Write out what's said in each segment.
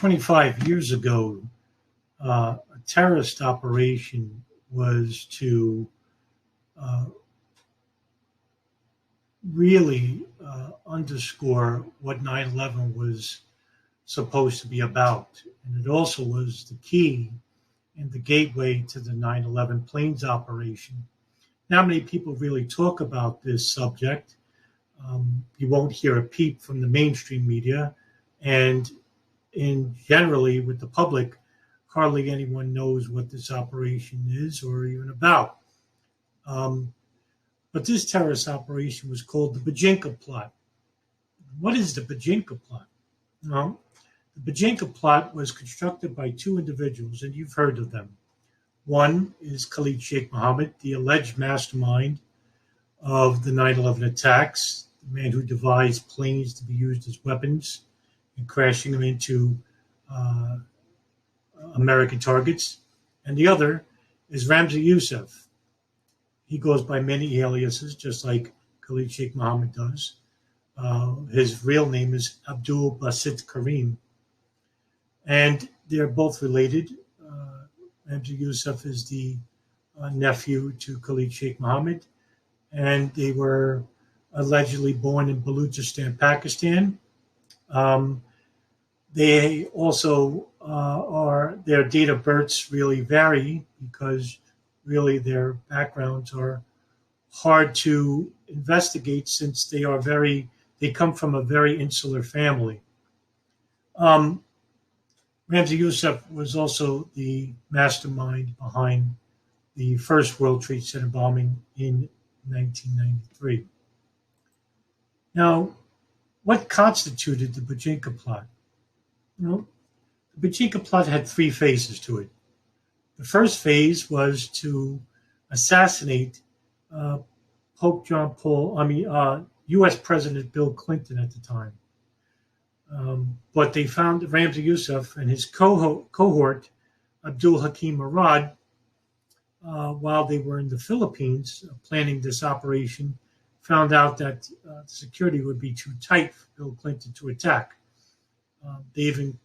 25 years ago, a terrorist operation was to really underscore what 9/11 was supposed to be about. And it also was the key and the gateway to the 9/11 planes operation. Not many people really talk about this subject. You won't hear a peep from the mainstream media. And generally with the public, hardly anyone knows what this operation is or even about. But this terrorist operation was called the Bojinka plot. What is the Bojinka plot? Well, the Bojinka plot was constructed by two individuals, and you've heard of them. One is Khalid Sheikh Mohammed, the alleged mastermind of the 9/11 attacks, the man who devised planes to be used as weapons and crashing them into American targets. And the other is Ramzi Yousef. He goes by many aliases, just like Khalid Sheikh Mohammed does. His real name is Abdul Basit Karim. And they're both related. Ramzi Yousef is the nephew to Khalid Sheikh Mohammed. And they were allegedly born in Balochistan, Pakistan. They also their date of births really vary because really their backgrounds are hard to investigate since they come from a very insular family. Ramzi Yousef was also the mastermind behind the first World Trade Center bombing in 1993. Now, what constituted the Bojinka plot? Well, the Bojinka plot had three phases to it. The first phase was to assassinate U.S. President Bill Clinton at the time. But they found Ramzi Yousef and his cohort, Abdul Hakim Murad, while they were in the Philippines planning this operation, found out that security would be too tight for Bill Clinton to attack. They even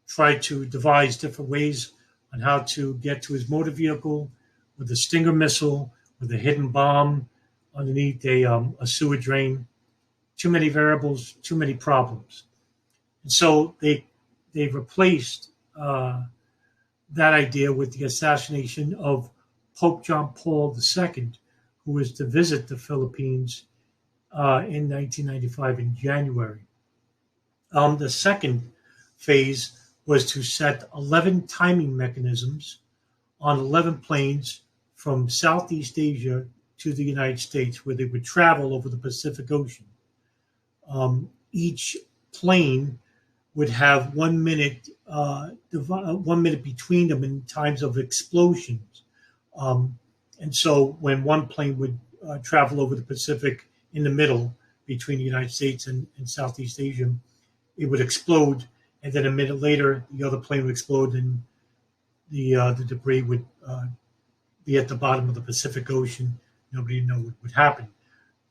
tried to devise different ways on how to get to his motor vehicle with a Stinger missile, with a hidden bomb underneath a sewer drain. Too many variables, too many problems. And so they replaced that idea with the assassination of Pope John Paul II, who was to visit the Philippines in 1995 in January. The second phase was to set 11 timing mechanisms on 11 planes from Southeast Asia to the United States, where they would travel over the Pacific Ocean. Each plane would have 1 minute, 1 minute between them in times of explosions. And so when one plane would travel over the Pacific in the middle between the United States and Southeast Asia, it would explode. And then a minute later, the other plane would explode and the debris would be at the bottom of the Pacific Ocean. Nobody knew what would happen.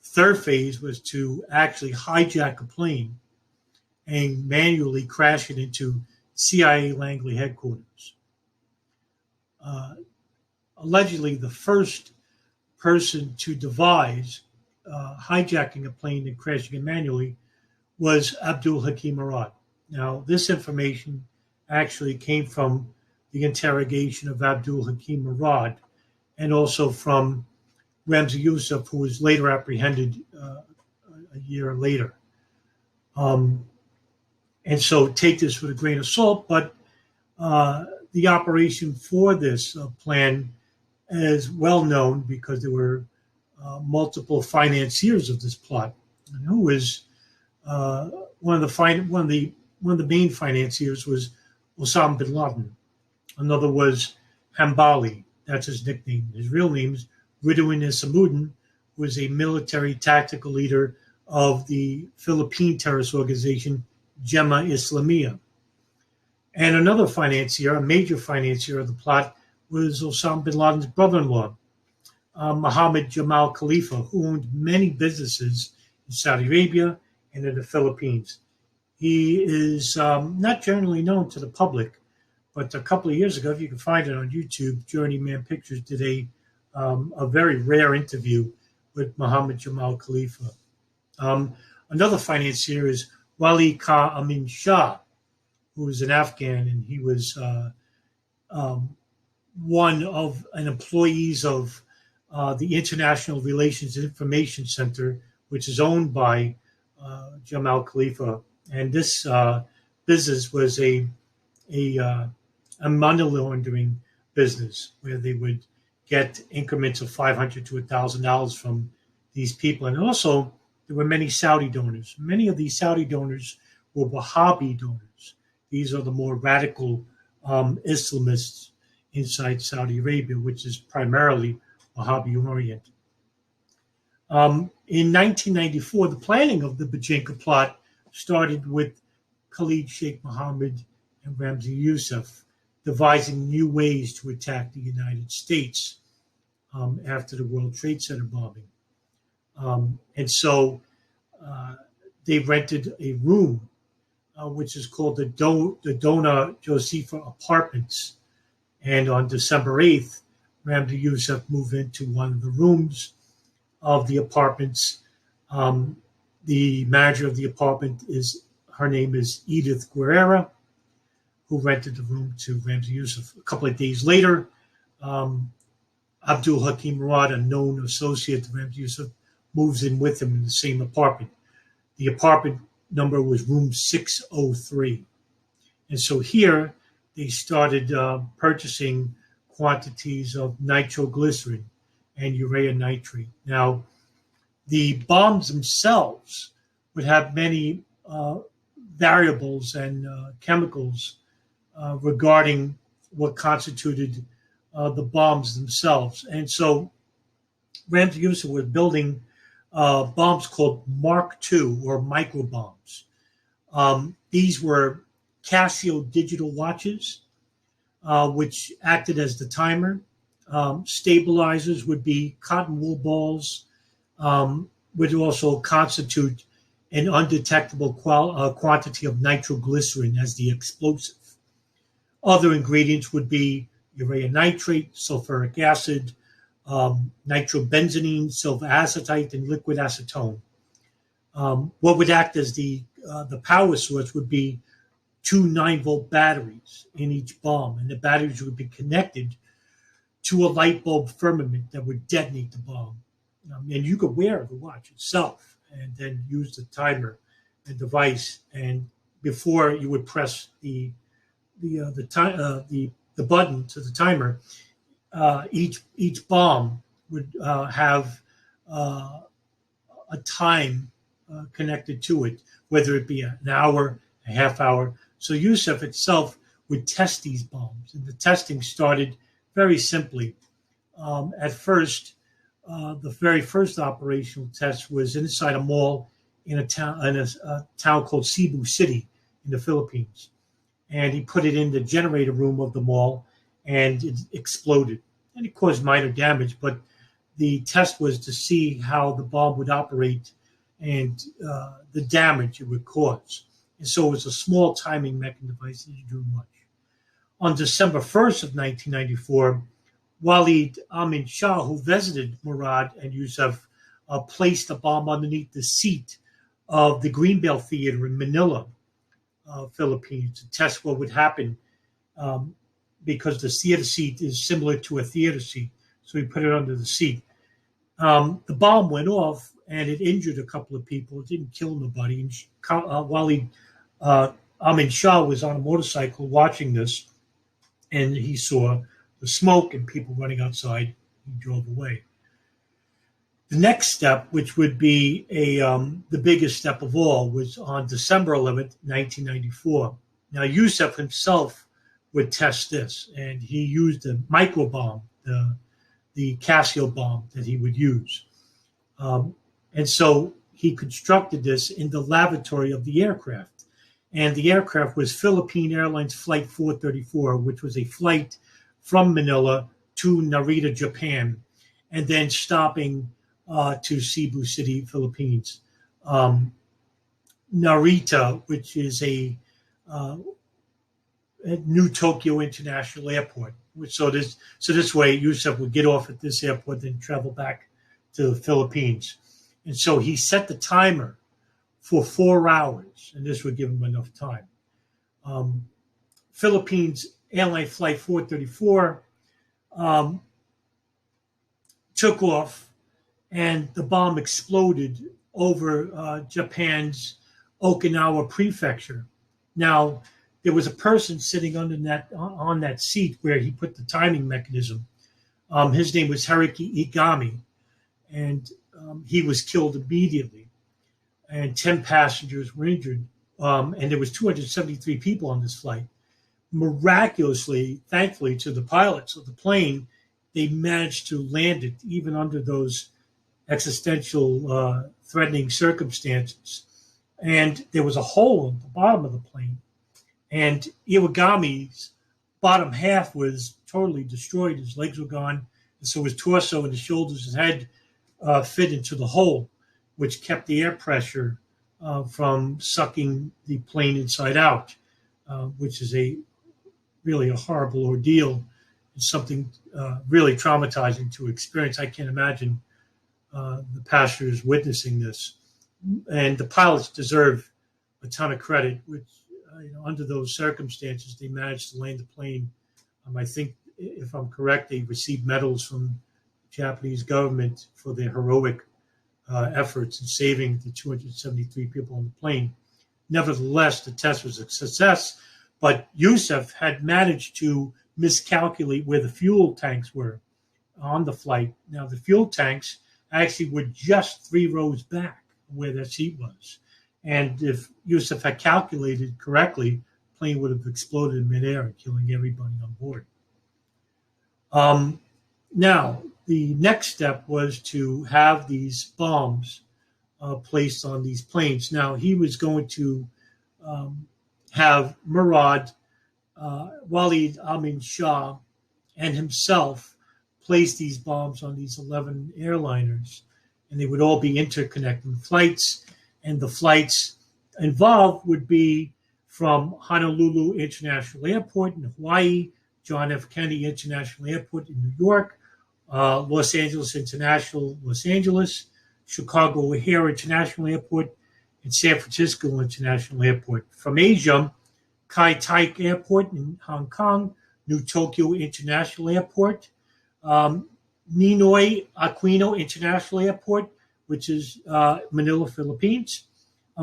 Third phase was to actually hijack a plane and manually crash it into CIA Langley Headquarters. Allegedly, the first person to devise hijacking a plane and crashing it manually was Abdul Hakim Murad. Now, this information actually came from the interrogation of Abdul Hakim Murad and also from Ramzi Yousef, who was later apprehended a year later. And so take this with a grain of salt, but the operation for this plan is well known because there were multiple financiers of this plot. And who is one of the main financiers was Osama bin Laden. Another was Hambali. That's his nickname. His real name is Ridwan Isamuddin, who is a military tactical leader of the Philippine terrorist organization Jemaah Islamiyah. And another financier, a major financier of the plot, was Osama bin Laden's brother-in-law, Mohammed Jamal Khalifa, who owned many businesses in Saudi Arabia and in the Philippines. He is not generally known to the public, but a couple of years ago, if you can find it on YouTube, Journeyman Pictures did a very rare interview with Mohammed Jamal Khalifa. Another financier is Wali Ka Amin Shah, who was an Afghan, and he was one of an employees of the International Relations Information Center, which is owned by Jamal Khalifa. And this business was a money laundering business where they would get increments of $500 to $1,000 from these people. And also, there were many Saudi donors. Many of these Saudi donors were Wahhabi donors. These are the more radical Islamists inside Saudi Arabia, which is primarily Wahhabi-oriented. In 1994, the planning of the Bojinka plot started with Khalid, Sheikh Mohammed, and Ramzi Yousef devising new ways to attack the United States after the World Trade Center bombing. And so they rented a room, which is called the Dona Josefa Apartments. And on December 8th, Ramzi Yousef moved into one of the rooms of the apartments. The manager of the apartment her name is Edith Guerrera, who rented the room to Ramzi Yousef. A couple of days later, Abdul Hakim Murad, a known associate of Ramzi Yousef, moves in with him in the same apartment. The apartment number was room 603. And so here they started purchasing quantities of nitroglycerin and urea nitrate. Now, the bombs themselves would have many variables and chemicals regarding what constituted the bombs themselves. And so Ramzi Yousef was building bombs called Mark II or micro bombs. These were Casio digital watches, which acted as the timer. Stabilizers would be cotton wool balls, would also constitute an undetectable quantity of nitroglycerin as the explosive. Other ingredients would be urea nitrate, sulfuric acid, nitrobenzenine, silver acetate, and liquid acetone. What would act as the power source would be two 9-volt batteries in each bomb, and the batteries would be connected to a light bulb firmament that would detonate the bomb. And you could wear the watch itself and then use the timer and device. And before you would press the button to the timer, each bomb would have a time connected to it, whether it be an hour, a half hour. So Yousef itself would test these bombs, and the testing started very simply. At first, the very first operational test was inside a mall in a town called Cebu City in the Philippines, and he put it in the generator room of the mall, and it exploded, and it caused minor damage. But the test was to see how the bomb would operate and the damage it would cause. And so it was a small timing mechanism device that didn't do much. On December 1st of 1994, Walid Amin Shah, who visited Murad and Yousef, placed a bomb underneath the seat of the Greenbelt Theater in Manila, Philippines, to test what would happen because the theater seat is similar to a theater seat. So he put it under the seat. The bomb went off and it injured a couple of people. It didn't kill nobody. And Walid Amin Shah was on a motorcycle watching this, and he saw the smoke and people running outside. He drove away. The next step, which would be the biggest step of all, was on December 11th, 1994. Now, Yousef himself would test this, and he used a micro bomb, the Casio bomb that he would use. And so he constructed this in the lavatory of the aircraft. And the aircraft was Philippine Airlines Flight 434, which was a flight from Manila to Narita, Japan, and then stopping to Cebu City, Philippines. Narita, which is a New Tokyo International Airport. So this way, Yousef would get off at this airport, then travel back to the Philippines. And so he set the timer for 4 hours, and this would give him enough time. Philippines airline flight 434 took off, and the bomb exploded over Japan's Okinawa prefecture. Now, there was a person sitting on that seat where he put the timing mechanism. His name was Haruki Igami, and he was killed immediately. And 10 passengers were injured, and there was 273 people on this flight. Miraculously, thankfully to the pilots of the plane, they managed to land it even under those existential threatening circumstances. And there was a hole at the bottom of the plane, and Iwagami's bottom half was totally destroyed. His legs were gone, and so his torso and his shoulders, his head fit into the hole, which kept the air pressure from sucking the plane inside out, which is really a horrible ordeal. It's something really traumatizing to experience. I can't imagine the passengers witnessing this. And the pilots deserve a ton of credit, which under those circumstances, they managed to land the plane. I think, if I'm correct, they received medals from the Japanese government for their heroic efforts in saving the 273 people on the plane. Nevertheless, the test was a success, but Yousef had managed to miscalculate where the fuel tanks were on the flight. Now, the fuel tanks actually were just 3 rows back where that seat was. And if Yousef had calculated correctly, the plane would have exploded in midair, killing everybody on board. Now, the next step was to have these bombs placed on these planes. Now, he was going to have Murad, Walid Amin Shah, and himself place these bombs on these 11 airliners, and they would all be interconnecting flights. And the flights involved would be from Honolulu International Airport in Hawaii, John F. Kennedy International Airport in New York, Los Angeles International, Los Angeles, Chicago O'Hare International Airport, and San Francisco International Airport. From Asia, Kai Tak Airport in Hong Kong, New Tokyo International Airport, Ninoy Aquino International Airport, which is Manila, Philippines,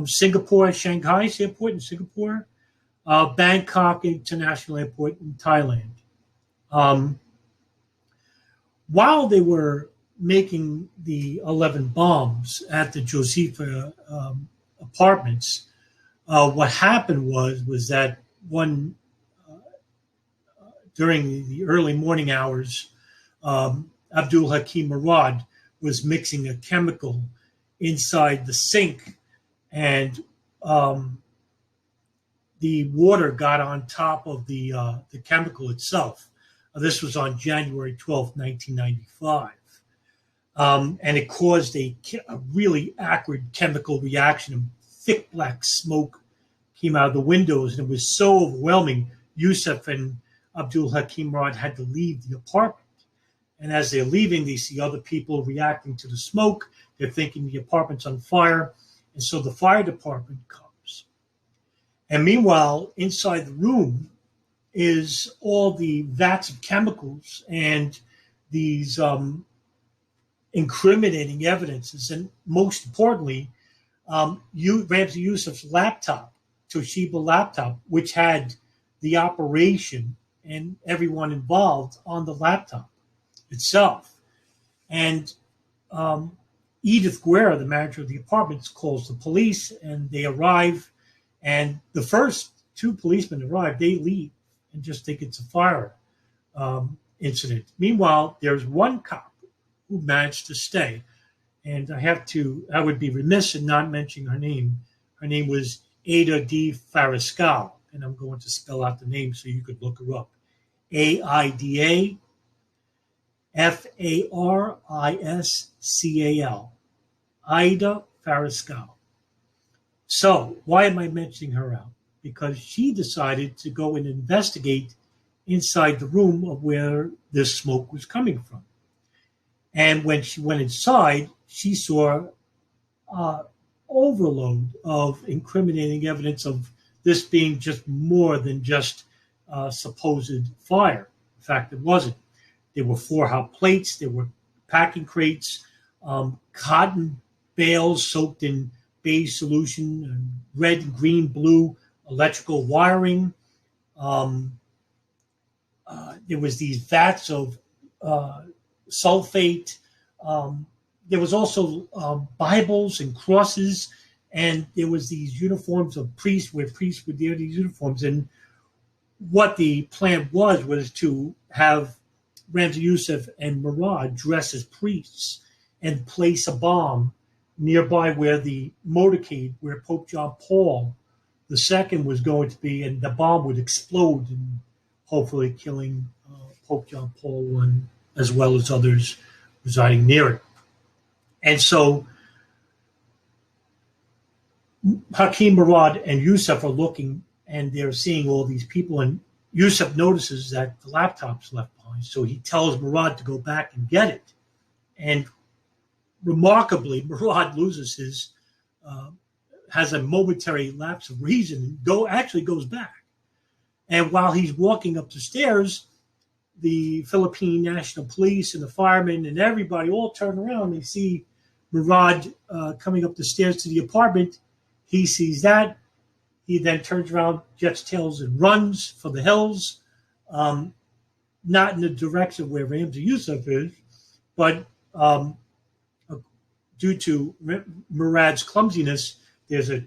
Singapore, Shanghai's airport in Singapore, Bangkok International Airport in Thailand. While they were making the 11 bombs at the Josefa apartments, what happened was that during the early morning hours, Abdul Hakim Murad was mixing a chemical inside the sink, and the water got on top of the chemical itself. This was on January 12th, 1995. And it caused a really acrid chemical reaction. Thick black smoke came out of the windows, and it was so overwhelming, Yousef and Abdul Hakim Murad had to leave the apartment. And as they're leaving, they see other people reacting to the smoke. They're thinking the apartment's on fire. And so the fire department comes. And meanwhile, inside the room is all the vats of chemicals and these incriminating evidences. And most importantly, Ramzi Yousef's laptop, Toshiba laptop, which had the operation and everyone involved on the laptop itself. And Edith Guerra, the manager of the apartments, calls the police, and they arrive. And the first 2 policemen arrive, they leave and just think it's a fire incident. Meanwhile, there's one cop who managed to stay. And I would be remiss in not mentioning her name. Her name was Ada D. Fariscal, and I'm going to spell out the name so you could look her up. Aida Fariscal. Ida Fariscal. So why am I mentioning her out? Because she decided to go and investigate inside the room of where this smoke was coming from. And when she went inside, she saw overload of incriminating evidence of this being just more than just supposed fire. In fact, it wasn't. There were 4 hot plates, there were packing crates, cotton bales soaked in beige solution, and red, green, blue electrical wiring. There was these vats of sulfate. There was also Bibles and crosses, and there was these uniforms of priests where priests would wear these uniforms. And what the plan was to have Ramzi Yousef and Murad dress as priests and place a bomb nearby where the motorcade, where Pope John Paul II was going to be, and the bomb would explode and hopefully killing Pope John Paul I as well as others residing near it. And so Hakim, Murad, and Yousef are looking, and they're seeing all these people, and Yousef notices that the laptop's left behind, so he tells Murad to go back and get it. And remarkably, Murad loses his, has a momentary lapse of reason, and actually goes back. And while he's walking up the stairs, the Philippine National Police and the firemen and everybody all turn around. They see Murad coming up the stairs to the apartment. He sees that. He then turns around, jets tails, and runs for the hills, not in the direction where Ramzi Yousef is, but due to Murad's clumsiness, there's a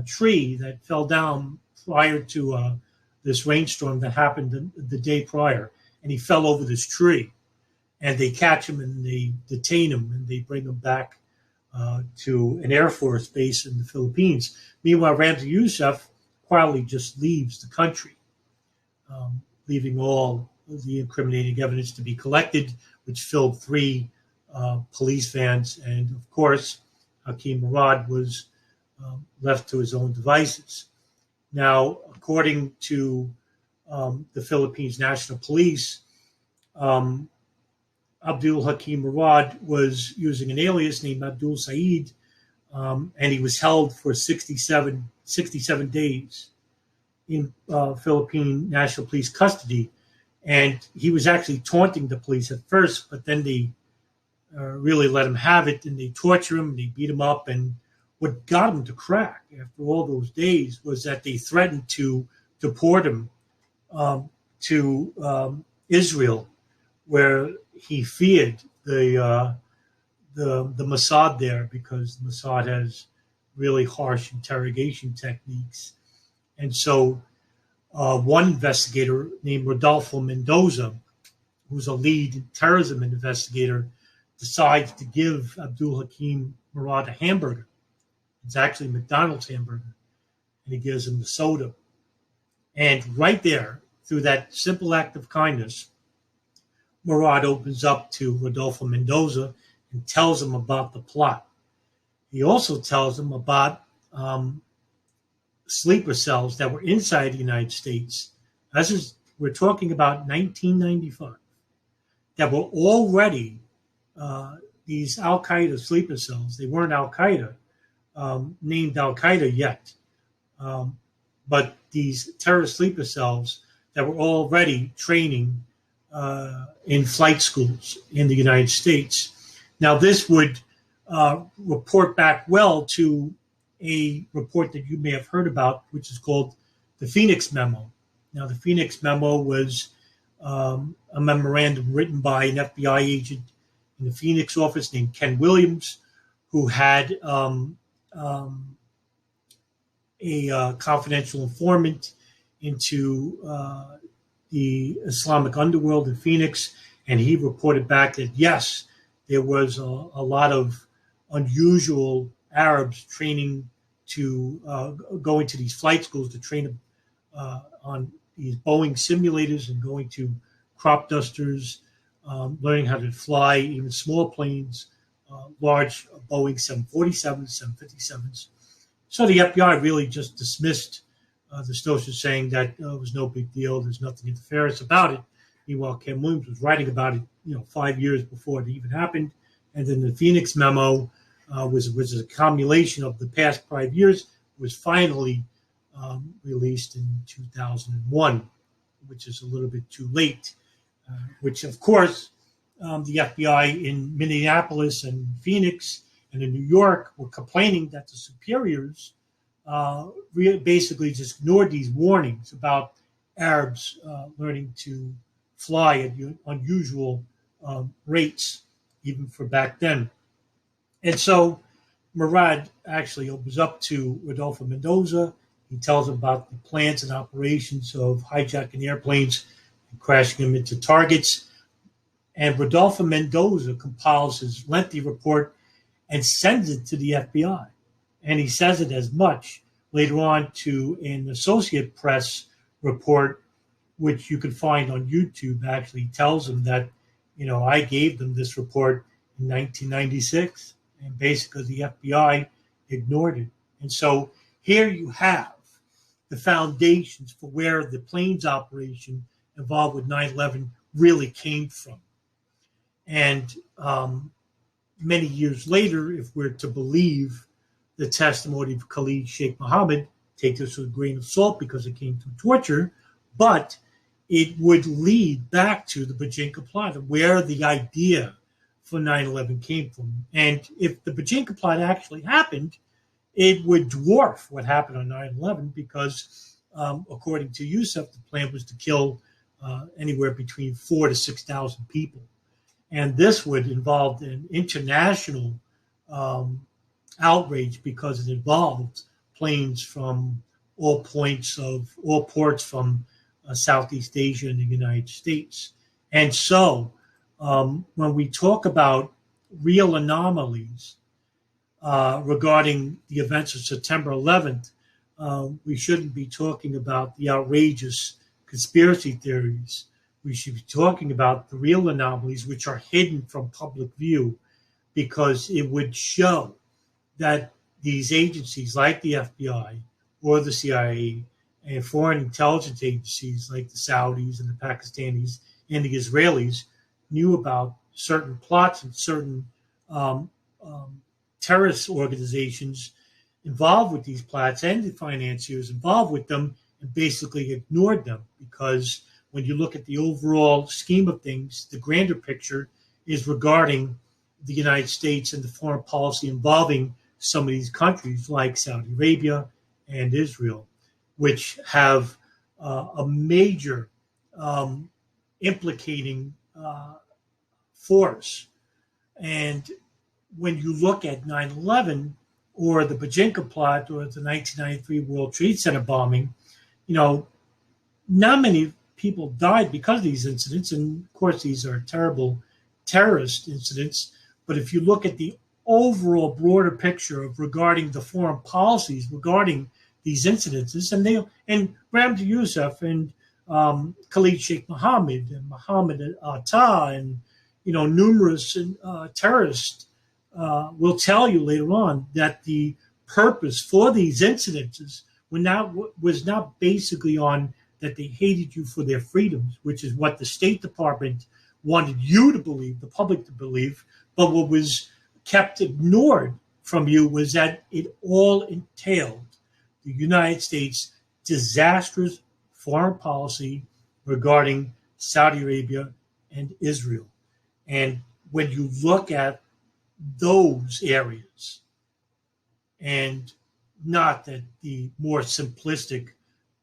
tree that fell down prior to this rainstorm that happened the day prior, and he fell over this tree. And they catch him and they detain him and they bring him back to an Air Force base in the Philippines. Meanwhile, Ramzi Yousef quietly just leaves the country, leaving all of the incriminating evidence to be collected, which filled 3 police vans. And of course, Hakim Murad was left to his own devices. Now, according to the Philippines National Police, Abdul Hakim Murad was using an alias named Abdul Saeed, and he was held for 67 days in Philippine National Police custody. And he was actually taunting the police at first, but then they really let him have it, and they torture him, and they beat him up. And what got him to crack after all those days was that they threatened to deport him to Israel, where he feared the Mossad there, because the Mossad has really harsh interrogation techniques. And so one investigator named Rodolfo Mendoza, who's a lead terrorism investigator, decides to give Abdul Hakim Murad a hamburger. It's actually McDonald's hamburger. And he gives him the soda. And right there, through that simple act of kindness, Murad opens up to Rodolfo Mendoza and tells him about the plot. He also tells him about sleeper cells that were inside the United States. We're talking about 1995, that were already these Al-Qaeda sleeper cells. They weren't Al-Qaeda, named Al-Qaeda yet, but these terrorist sleeper cells that were already training in flight schools in the United States. Now, this would report back well to a report that you may have heard about, which is called the Phoenix Memo. Now, the Phoenix Memo was a memorandum written by an FBI agent in the Phoenix office named Ken Williams, who had a confidential informant into the Islamic underworld in Phoenix, and he reported back that, yes, there was a lot of unusual Arabs training to go into these flight schools to train on these Boeing simulators and going to crop dusters, learning how to fly even small planes, large Boeing 747s, 757s. So the FBI really just dismissed the stories, saying that it was no big deal. There's nothing nefarious about it. Meanwhile, Ken Williams was writing about it, 5 years before it even happened. And then the Phoenix memo was a accumulation of the past 5 years. Was finally released in 2001, which is a little bit too late. Which, of course, the FBI in Minneapolis and Phoenix and in New York were complaining that the superiors basically just ignored these warnings about Arabs learning to fly at unusual rates, even for back then. And so Murad actually opens up to Rodolfo Mendoza. He tells him about the plans and operations of hijacking airplanes and crashing them into targets. And Rodolfo Mendoza compiles his lengthy report and sends it to the FBI. And he says it as much later on to an Associate Press report, which you can find on YouTube. Actually tells him that, I gave them this report in 1996, and basically the FBI ignored it. And so here you have the foundations for where the planes operation involved with 9/11 really came from. And many years later, if we're to believe the testimony of Khalid Sheikh Mohammed, take this with a grain of salt because it came through torture, but it would lead back to the Bojinka plot, where the idea for 9/11 came from. And if the Bojinka plot actually happened, it would dwarf what happened on 9/11 because, according to Yousef, the plan was to kill anywhere between 4,000 to 6,000 people. And this would involve an international outrage because it involved planes from all ports from Southeast Asia and the United States. And so when we talk about real anomalies regarding the events of September 11th, we shouldn't be talking about the outrageous conspiracy theories. We should be talking about the real anomalies which are hidden from public view, because it would show that these agencies like the FBI or the CIA and foreign intelligence agencies like the Saudis and the Pakistanis and the Israelis knew about certain plots and certain terrorist organizations involved with these plots and the financiers involved with them, and basically ignored them. Because when you look at the overall scheme of things, the grander picture is regarding the United States and the foreign policy involving some of these countries like Saudi Arabia and Israel, which have a major implicating force. And when you look at 9/11 or the Bojinka plot or the 1993 World Trade Center bombing, not many people died because of these incidents. And of course, these are terrible terrorist incidents. But if you look at the overall broader picture of regarding the foreign policies regarding these incidences, and Ramzi Yousef and Khalid Sheikh Mohammed and Mohammed Atta and numerous terrorists will tell you later on that the purpose for these incidences was not basically on that they hated you for their freedoms, which is what the State Department wanted you to believe, the public to believe, but what was kept ignored from you was that it all entailed the United States' disastrous foreign policy regarding Saudi Arabia and Israel. And when you look at those areas, and not that the more simplistic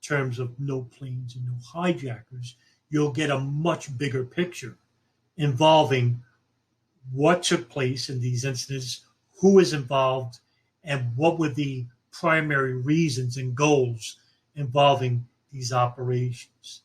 terms of no planes and no hijackers, you'll get a much bigger picture involving what took place in these incidents, who is involved, and what were the primary reasons and goals involving these operations.